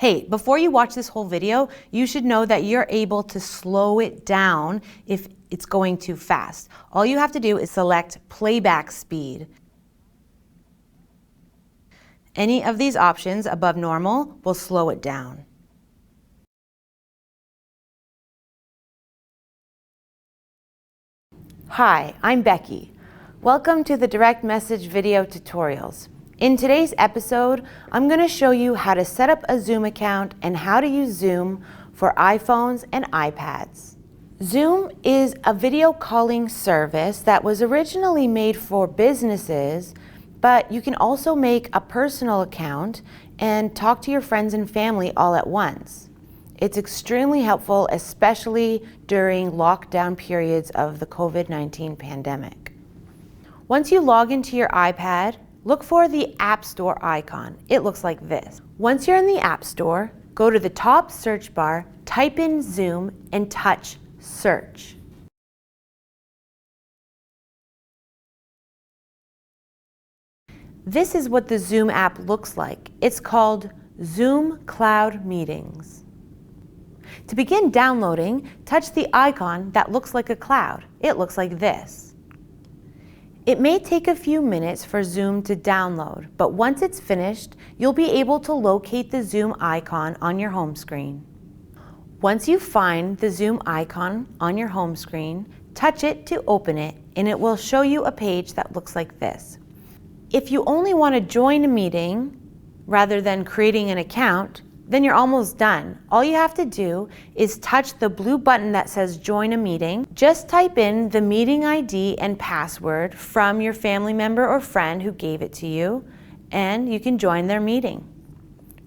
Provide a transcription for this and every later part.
Hey, before you watch this whole video, you should know that you're able to slow it down if it's going too fast. All you have to do is select playback speed. Any of these options above normal will slow it down. Hi, I'm Becky. Welcome to the Direct Message Video Tutorials. In today's episode, I'm going to show you how to set up a Zoom account and how to use Zoom for iPhones and iPads. Zoom is a video calling service that was originally made for businesses, but you can also make a personal account and talk to your friends and family all at once. It's extremely helpful, especially during lockdown periods of the COVID-19 pandemic. Once you log into your iPad, look for the App Store icon. It looks like this. Once you're in the App Store, go to the top search bar, type in Zoom, and touch Search. This is what the Zoom app looks like. It's called Zoom Cloud Meetings. To begin downloading, touch the icon that looks like a cloud. It looks like this. It may take a few minutes for Zoom to download, but once it's finished, you'll be able to locate the Zoom icon on your home screen. Once you find the Zoom icon on your home screen, touch it to open it, and it will show you a page that looks like this. If you only want to join a meeting rather than creating an account, then you're almost done. All you have to do is touch the blue button that says Join a Meeting. Just type in the meeting ID and password from your family member or friend who gave it to you, and you can join their meeting.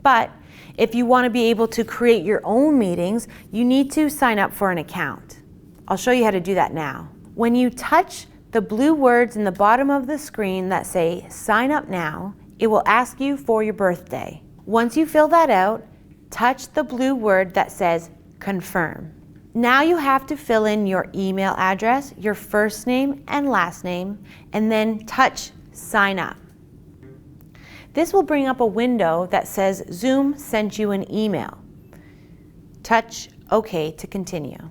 But if you want to be able to create your own meetings, you need to sign up for an account. I'll show you how to do that now. When you touch the blue words in the bottom of the screen that say Sign Up Now, it will ask you for your birthday. Once you fill that out, touch the blue word that says Confirm. Now you have to fill in your email address, your first name and last name, and then touch Sign Up. This will bring up a window that says Zoom sent you an email. Touch OK to continue.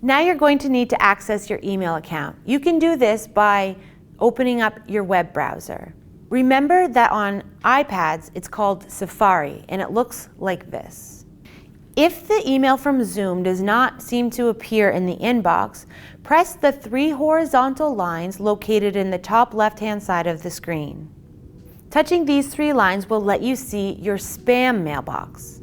Now you're going to need to access your email account. You can do this by opening up your web browser. Remember that on iPads, it's called Safari, and it looks like this. If the email from Zoom does not seem to appear in the inbox, press the 3 horizontal lines located in the top left-hand side of the screen. Touching these 3 lines will let you see your spam mailbox.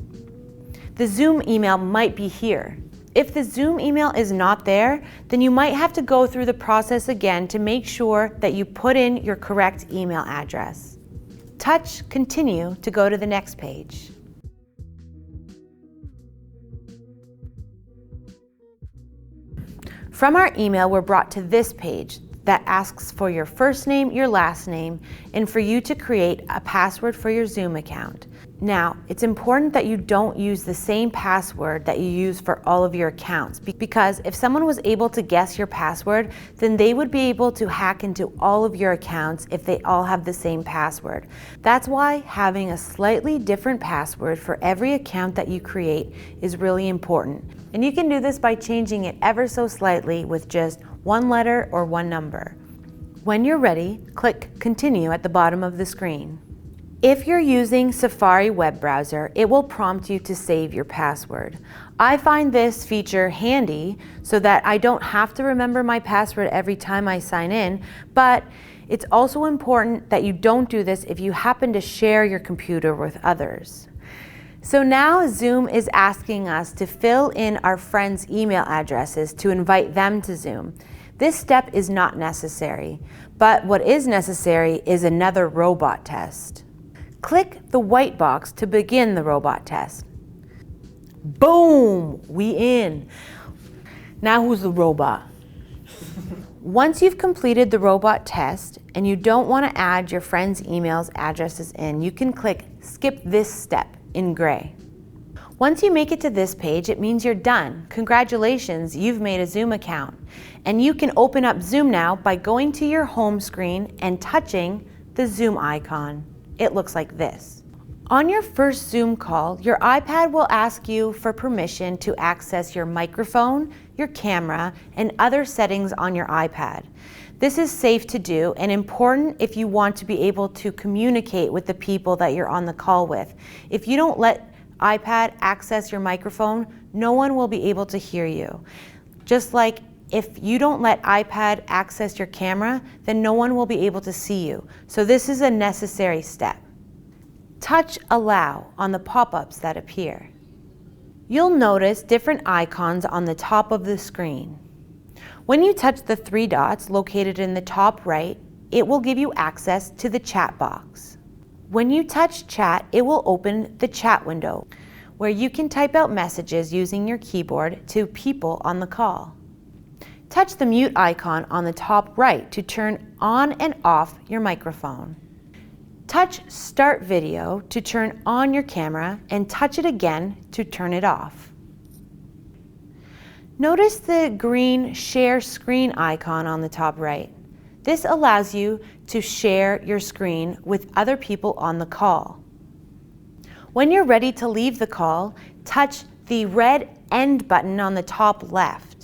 The Zoom email might be here. If the Zoom email is not there, then you might have to go through the process again to make sure that you put in your correct email address. Touch Continue to go to the next page. From our email, we're brought to this page that asks for your first name, your last name, and for you to create a password for your Zoom account. Now, it's important that you don't use the same password that you use for all of your accounts, because if someone was able to guess your password, then they would be able to hack into all of your accounts if they all have the same password. That's why having a slightly different password for every account that you create is really important. And you can do this by changing it ever so slightly with just 1 letter or 1 number. When you're ready, click Continue at the bottom of the screen. If you're using Safari web browser, it will prompt you to save your password. I find this feature handy so that I don't have to remember my password every time I sign in, but it's also important that you don't do this if you happen to share your computer with others. So now Zoom is asking us to fill in our friends' email addresses to invite them to Zoom. This step is not necessary, but what is necessary is another robot test. Click the white box to begin the robot test. Boom! We in. Now who's the robot? Once you've completed the robot test and you don't want to add your friends' emails addresses in, you can click Skip this step in gray. Once you make it to this page, it means you're done. Congratulations, you've made a Zoom account. And you can open up Zoom now by going to your home screen and touching the Zoom icon. It looks like this. On your first Zoom call, your iPad will ask you for permission to access your microphone, your camera, and other settings on your iPad. This is safe to do and important if you want to be able to communicate with the people that you're on the call with. If you don't let iPad access your microphone, no one will be able to hear you. Just like if you don't let iPad access your camera, then no one will be able to see you. So this is a necessary step. Touch Allow on the pop-ups that appear. You'll notice different icons on the top of the screen. When you touch the three dots located in the top right, it will give you access to the chat box. When you touch Chat, it will open the chat window, where you can type out messages using your keyboard to people on the call. Touch the mute icon on the top right to turn on and off your microphone. Touch Start Video to turn on your camera and touch it again to turn it off. Notice the green Share Screen icon on the top right. This allows you to share your screen with other people on the call. When you're ready to leave the call, touch the red End button on the top left.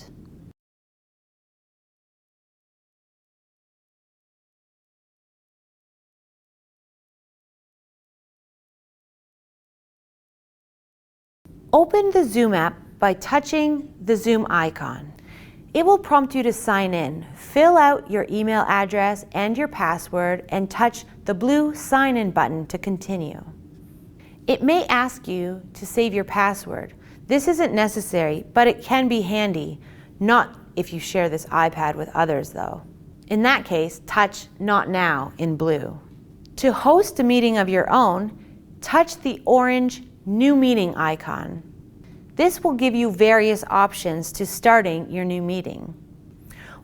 Open the Zoom app by touching the Zoom icon. It will prompt you to sign in. Fill out your email address and your password and touch the blue Sign In button to continue. It may ask you to save your password. This isn't necessary, but it can be handy, not if you share this iPad with others though. In that case, touch Not Now in blue. To host a meeting of your own, touch the orange New Meeting icon. This will give you various options to starting your new meeting.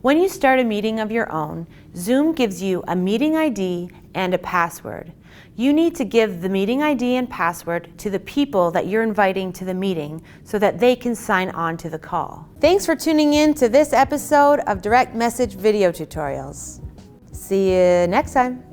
When you start a meeting of your own, Zoom gives you a meeting ID and a password. You need to give the meeting ID and password to the people that you're inviting to the meeting so that they can sign on to the call. Thanks for tuning in to this episode of Direct Message Video Tutorials. See you next time.